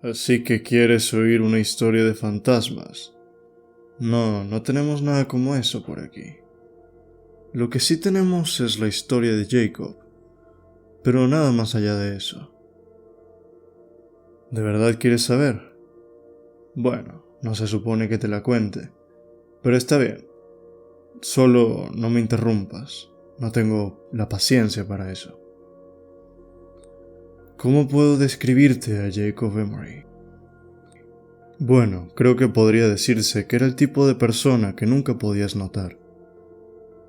Así que quieres oír una historia de fantasmas. No tenemos nada como eso por aquí. Lo que sí tenemos es la historia de Jacob, pero nada más allá de eso. ¿De verdad quieres saber? Bueno, no se supone que te la cuente, pero está bien. Solo no me interrumpas, no tengo la paciencia para eso. ¿Cómo puedo describirte a Jacob Emery? Bueno, creo que podría decirse que era el tipo de persona que nunca podías notar.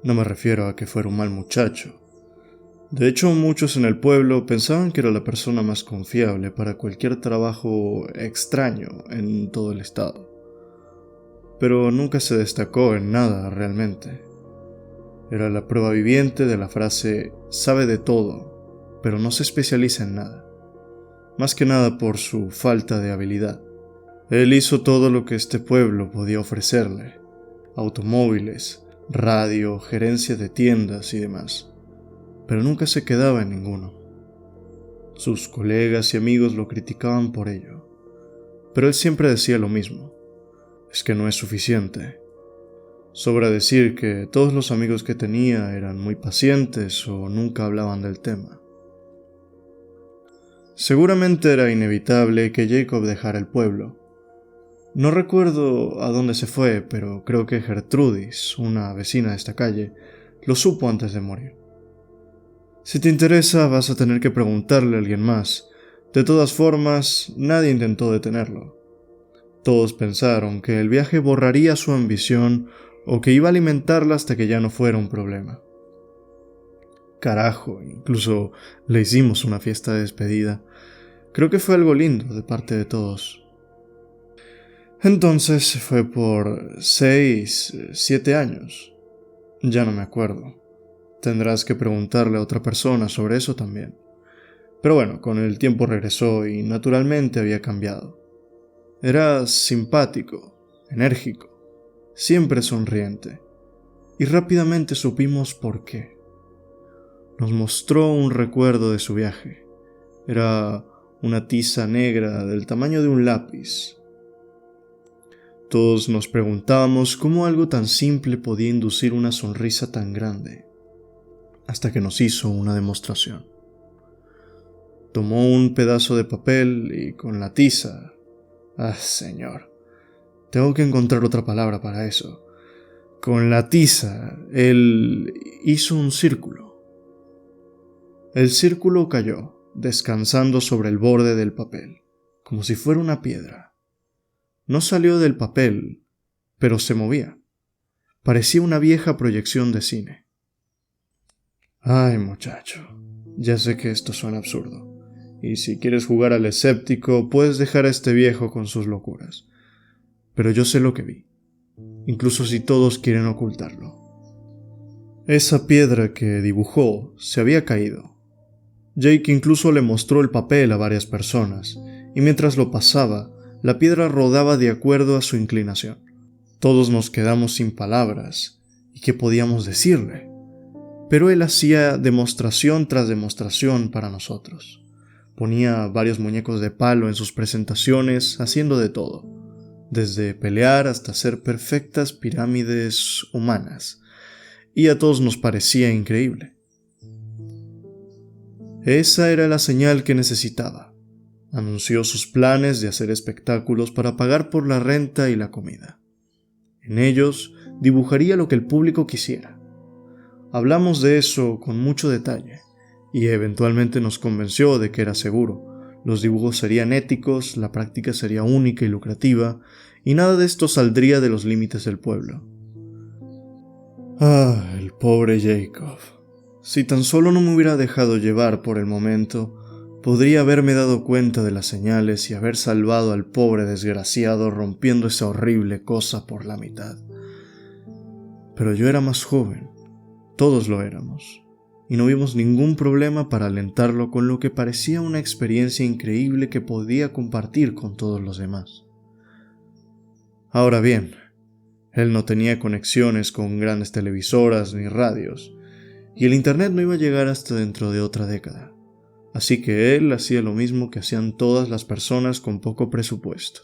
No me refiero a que fuera un mal muchacho. De hecho, muchos en el pueblo pensaban que era la persona más confiable para cualquier trabajo extraño en todo el estado. Pero nunca se destacó en nada realmente. Era la prueba viviente de la frase sabe de todo, pero no se especializa en nada. Más que nada por su falta de habilidad. Él hizo todo lo que este pueblo podía ofrecerle: automóviles, radio, gerencia de tiendas y demás, pero nunca se quedaba en ninguno. Sus colegas y amigos lo criticaban por ello, pero él siempre decía lo mismo: es que no es suficiente. Sobra decir que todos los amigos que tenía eran muy pacientes o nunca hablaban del tema. Seguramente era inevitable que Jacob dejara el pueblo. No recuerdo a dónde se fue, pero creo que Gertrudis, una vecina de esta calle, lo supo antes de morir. Si te interesa, vas a tener que preguntarle a alguien más. De todas formas, nadie intentó detenerlo. Todos pensaron que el viaje borraría su ambición o que iba a alimentarla hasta que ya no fuera un problema. Carajo, incluso le hicimos una fiesta de despedida. Creo que fue algo lindo de parte de todos. Entonces fue por 6, 7 años. Ya no me acuerdo. Tendrás que preguntarle a otra persona sobre eso también. Pero bueno, con el tiempo regresó y naturalmente había cambiado. Era simpático, enérgico, siempre sonriente. Y rápidamente supimos por qué. Nos mostró un recuerdo de su viaje. Era una tiza negra del tamaño de un lápiz. Todos nos preguntábamos cómo algo tan simple podía inducir una sonrisa tan grande, hasta que nos hizo una demostración. Tomó un pedazo de papel y con la tiza... señor, tengo que encontrar otra palabra para eso. Con la tiza, él hizo un círculo. El círculo cayó, descansando sobre el borde del papel, como si fuera una piedra. No salió del papel, pero se movía. Parecía una vieja proyección de cine. Ay, muchacho, ya sé que esto suena absurdo, y si quieres jugar al escéptico, puedes dejar a este viejo con sus locuras. Pero yo sé lo que vi, incluso si todos quieren ocultarlo. Esa piedra que dibujó se había caído. Jake incluso le mostró el papel a varias personas, y mientras lo pasaba, la piedra rodaba de acuerdo a su inclinación. Todos nos quedamos sin palabras, ¿y qué podíamos decirle? Pero él hacía demostración tras demostración para nosotros. Ponía varios muñecos de palo en sus presentaciones, haciendo de todo, desde pelear hasta hacer perfectas pirámides humanas, y a todos nos parecía increíble. Esa era la señal que necesitaba. Anunció sus planes de hacer espectáculos para pagar por la renta y la comida. En ellos dibujaría lo que el público quisiera. Hablamos de eso con mucho detalle, y eventualmente nos convenció de que era seguro. Los dibujos serían éticos, la práctica sería única y lucrativa, y nada de esto saldría de los límites del pueblo. El pobre Jacob. Si tan solo no me hubiera dejado llevar por el momento, podría haberme dado cuenta de las señales y haber salvado al pobre desgraciado rompiendo esa horrible cosa por la mitad. Pero yo era más joven, todos lo éramos, y no vimos ningún problema para alentarlo con lo que parecía una experiencia increíble que podía compartir con todos los demás. Ahora bien, él no tenía conexiones con grandes televisoras ni radios, y el internet no iba a llegar hasta dentro de otra década. así que él hacía lo mismo que hacían todas las personas con poco presupuesto.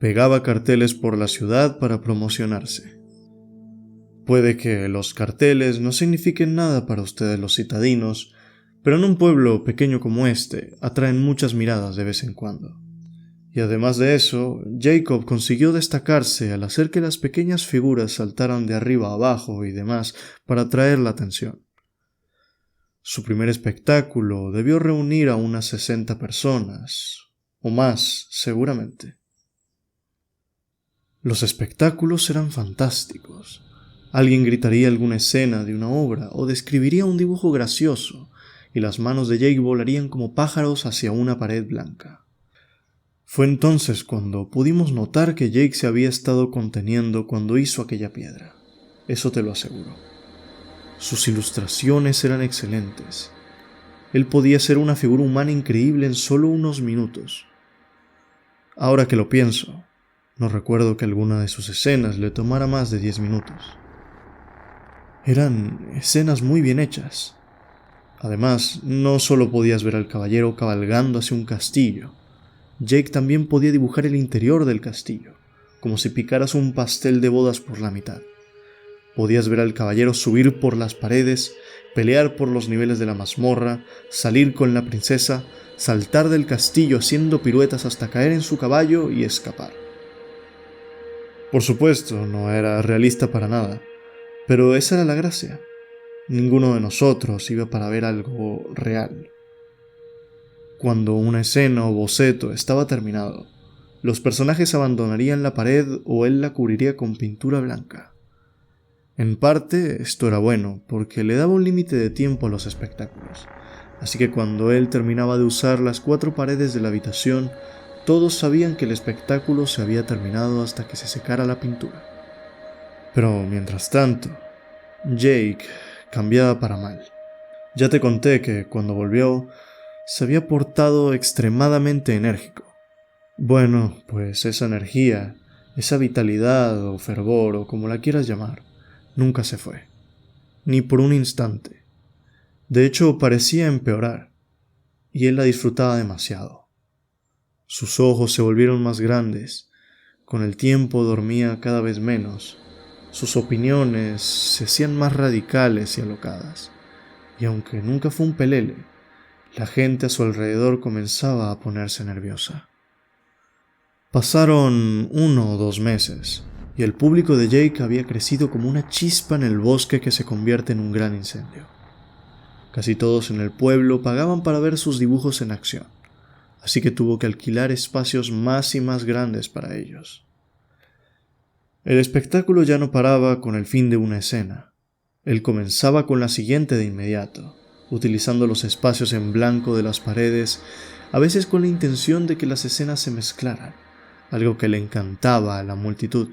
Pegaba carteles por la ciudad para promocionarse. Puede que los carteles no signifiquen nada para ustedes los citadinos, pero en un pueblo pequeño como este atraen muchas miradas de vez en cuando. Y además de eso, Jacob consiguió destacarse al hacer que las pequeñas figuras saltaran de arriba a abajo y demás para atraer la atención. Su primer espectáculo debió reunir a unas 60 personas, o más, seguramente. Los espectáculos eran fantásticos. Alguien gritaría alguna escena de una obra o describiría un dibujo gracioso, y las manos de Jake volarían como pájaros hacia una pared blanca. Fue entonces cuando pudimos notar que Jake se había estado conteniendo cuando hizo aquella piedra. Eso te lo aseguro. Sus ilustraciones eran excelentes. Él podía ser una figura humana increíble en solo unos minutos. Ahora que lo pienso, no recuerdo que alguna de sus escenas le tomara más de 10 minutos. Eran escenas muy bien hechas. Además, no solo podías ver al caballero cabalgando hacia un castillo. Jake también podía dibujar el interior del castillo, como si picaras un pastel de bodas por la mitad. Podías ver al caballero subir por las paredes, pelear por los niveles de la mazmorra, salir con la princesa, saltar del castillo haciendo piruetas hasta caer en su caballo y escapar. Por supuesto, no era realista para nada, pero esa era la gracia. Ninguno de nosotros iba para ver algo real. Cuando una escena o boceto estaba terminado, los personajes abandonarían la pared o él la cubriría con pintura blanca. En parte, esto era bueno, porque le daba un límite de tiempo a los espectáculos, así que cuando él terminaba de usar las 4 paredes de la habitación, todos sabían que el espectáculo se había terminado hasta que se secara la pintura. Pero mientras tanto, Jake cambiaba para mal. Ya te conté que cuando volvió, se había portado extremadamente enérgico. Bueno, pues esa energía, esa vitalidad o fervor o como la quieras llamar, nunca se fue, ni por un instante. De hecho, parecía empeorar, y él la disfrutaba demasiado. Sus ojos se volvieron más grandes, con el tiempo dormía cada vez menos, sus opiniones se hacían más radicales y alocadas, y aunque nunca fue un pelele, la gente a su alrededor comenzaba a ponerse nerviosa. Pasaron 1 o 2 meses, y el público de Jake había crecido como una chispa en el bosque que se convierte en un gran incendio. Casi todos en el pueblo pagaban para ver sus dibujos en acción, así que tuvo que alquilar espacios más y más grandes para ellos. El espectáculo ya no paraba con el fin de una escena. Él comenzaba con la siguiente de inmediato, utilizando los espacios en blanco de las paredes, a veces con la intención de que las escenas se mezclaran, algo que le encantaba a la multitud.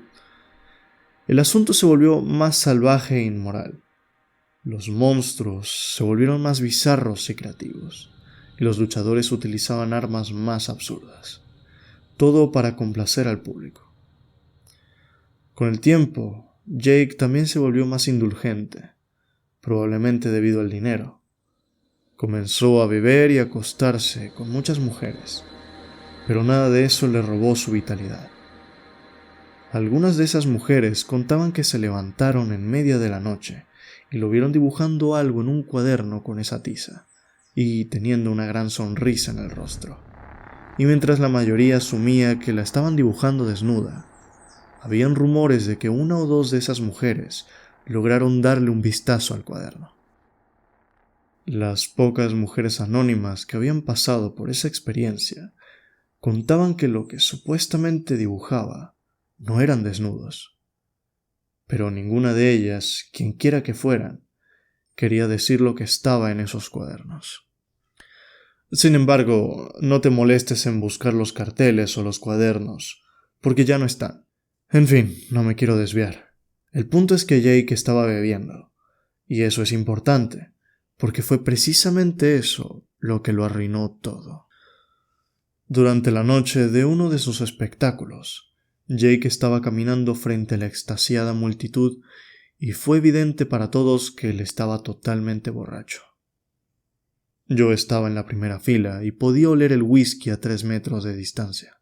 El asunto se volvió más salvaje e inmoral. Los monstruos se volvieron más bizarros y creativos, y los luchadores utilizaban armas más absurdas. Todo para complacer al público. Con el tiempo, Jake también se volvió más indulgente, probablemente debido al dinero. Comenzó a beber y a acostarse con muchas mujeres, pero nada de eso le robó su vitalidad. Algunas de esas mujeres contaban que se levantaron en media de la noche y lo vieron dibujando algo en un cuaderno con esa tiza y teniendo una gran sonrisa en el rostro. Y mientras la mayoría asumía que la estaban dibujando desnuda, habían rumores de que 1 o 2 de esas mujeres lograron darle un vistazo al cuaderno. Las pocas mujeres anónimas que habían pasado por esa experiencia contaban que lo que supuestamente dibujaba no eran desnudos, pero ninguna de ellas, quienquiera que fueran, quería decir lo que estaba en esos cuadernos. Sin embargo, no te molestes en buscar los carteles o los cuadernos, porque ya no están. En fin, no me quiero desviar. El punto es que Jake estaba bebiendo, y eso es importante, porque fue precisamente eso lo que lo arruinó todo. Durante la noche de uno de sus espectáculos, Jake estaba caminando frente a la extasiada multitud y fue evidente para todos que él estaba totalmente borracho. Yo estaba en la primera fila y podía oler el whisky a 3 metros de distancia.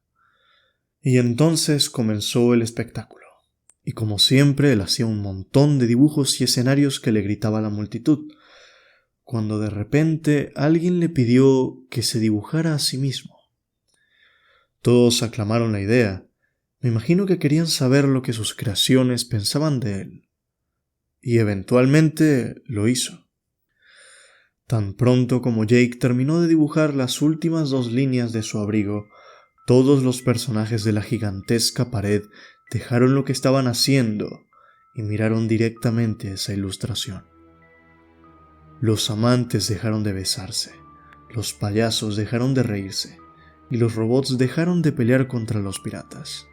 Y entonces comenzó el espectáculo. Y como siempre, él hacía un montón de dibujos y escenarios que le gritaba a la multitud, cuando de repente alguien le pidió que se dibujara a sí mismo. Todos aclamaron la idea. Me imagino que querían saber lo que sus creaciones pensaban de él. Y eventualmente lo hizo. Tan pronto como Jake terminó de dibujar las últimas 2 líneas de su abrigo, todos los personajes de la gigantesca pared dejaron lo que estaban haciendo y miraron directamente esa ilustración. Los amantes dejaron de besarse, los payasos dejaron de reírse y los robots dejaron de pelear contra los piratas.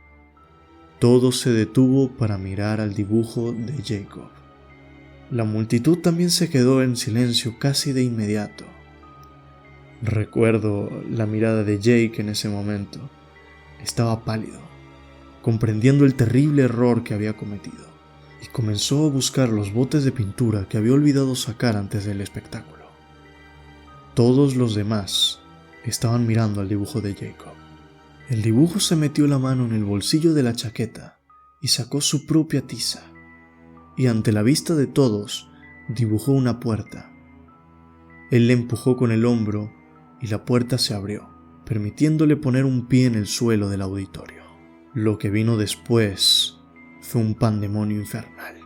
Todo se detuvo para mirar al dibujo de Jacob. La multitud también se quedó en silencio casi de inmediato. Recuerdo la mirada de Jake en ese momento. Estaba pálido, comprendiendo el terrible error que había cometido, y comenzó a buscar los botes de pintura que había olvidado sacar antes del espectáculo. Todos los demás estaban mirando al dibujo de Jacob. El dibujo se metió la mano en el bolsillo de la chaqueta y sacó su propia tiza, y ante la vista de todos dibujó una puerta. Él le empujó con el hombro y la puerta se abrió, permitiéndole poner un pie en el suelo del auditorio. Lo que vino después fue un pandemonio infernal.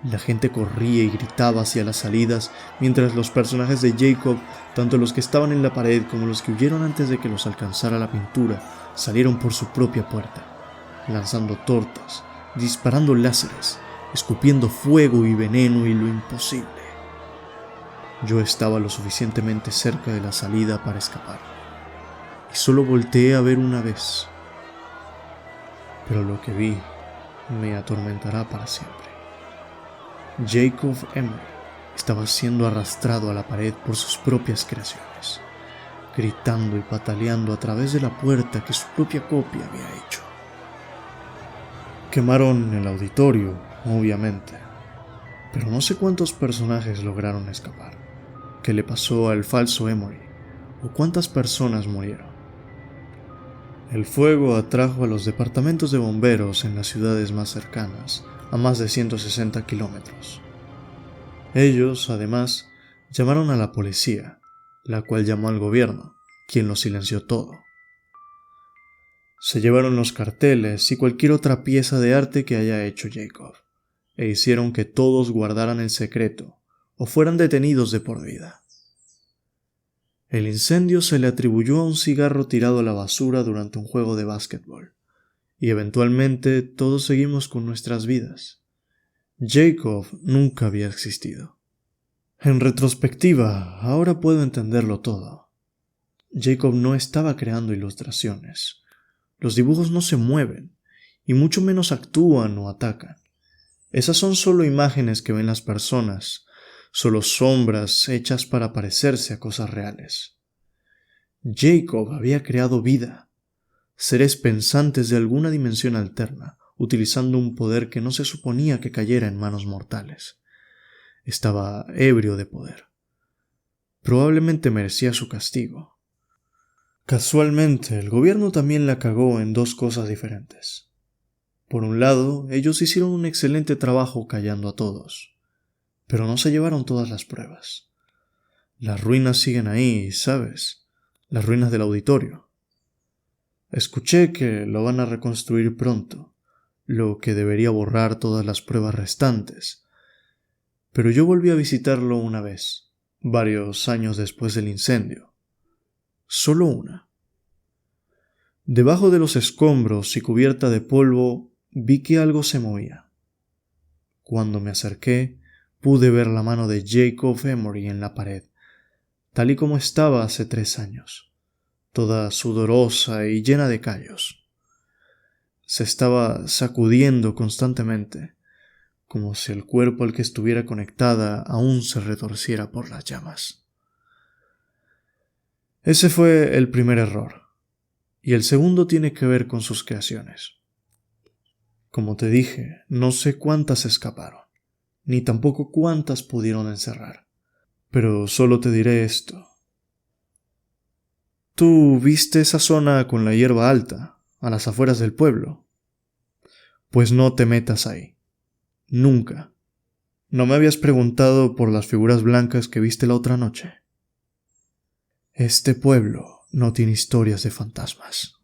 La gente corría y gritaba hacia las salidas, mientras los personajes de Jacob, tanto los que estaban en la pared como los que huyeron antes de que los alcanzara la pintura, salieron por su propia puerta, lanzando tortas, disparando láseres, escupiendo fuego y veneno y lo imposible. Yo estaba lo suficientemente cerca de la salida para escapar, y solo volteé a ver una vez. Pero lo que vi me atormentará para siempre. Jacob Emery estaba siendo arrastrado a la pared por sus propias creaciones, gritando y pataleando a través de la puerta que su propia copia había hecho. Quemaron el auditorio, obviamente, pero no sé cuántos personajes lograron escapar. ¿Qué le pasó al falso Emery? ¿O cuántas personas murieron? El fuego atrajo a los departamentos de bomberos en las ciudades más cercanas, a más de 160 kilómetros. Ellos, además, llamaron a la policía, la cual llamó al gobierno, quien lo silenció todo. Se llevaron los carteles y cualquier otra pieza de arte que haya hecho Jacob, e hicieron que todos guardaran el secreto o fueran detenidos de por vida. El incendio se le atribuyó a un cigarro tirado a la basura durante un juego de básquetbol, y eventualmente todos seguimos con nuestras vidas. Jacob nunca había existido. En retrospectiva, ahora puedo entenderlo todo. Jacob no estaba creando ilustraciones. Los dibujos no se mueven, y mucho menos actúan o atacan. Esas son solo imágenes que ven las personas, solo sombras hechas para parecerse a cosas reales. Jacob había creado vida, seres pensantes de alguna dimensión alterna, utilizando un poder que no se suponía que cayera en manos mortales. Estaba ebrio de poder. Probablemente merecía su castigo. Casualmente, el gobierno también la cagó en 2 cosas diferentes. Por un lado, ellos hicieron un excelente trabajo callando a todos, pero no se llevaron todas las pruebas. Las ruinas siguen ahí, ¿sabes? Las ruinas del auditorio. Escuché que lo van a reconstruir pronto, lo que debería borrar todas las pruebas restantes. Pero yo volví a visitarlo una vez, varios años después del incendio. Solo una. Debajo de los escombros y cubierta de polvo, vi que algo se movía. Cuando me acerqué, pude ver la mano de Jacob Emery en la pared, tal y como estaba hace 3 años, toda sudorosa y llena de callos. Se estaba sacudiendo constantemente, como si el cuerpo al que estuviera conectada aún se retorciera por las llamas. Ese fue el primer error, y el segundo tiene que ver con sus creaciones. Como te dije, no sé cuántas escaparon, ni tampoco cuántas pudieron encerrar, pero solo te diré esto. ¿Tú viste esa zona con la hierba alta, a las afueras del pueblo? Pues no te metas ahí. Nunca. ¿No me habías preguntado por las figuras blancas que viste la otra noche? Este pueblo no tiene historias de fantasmas.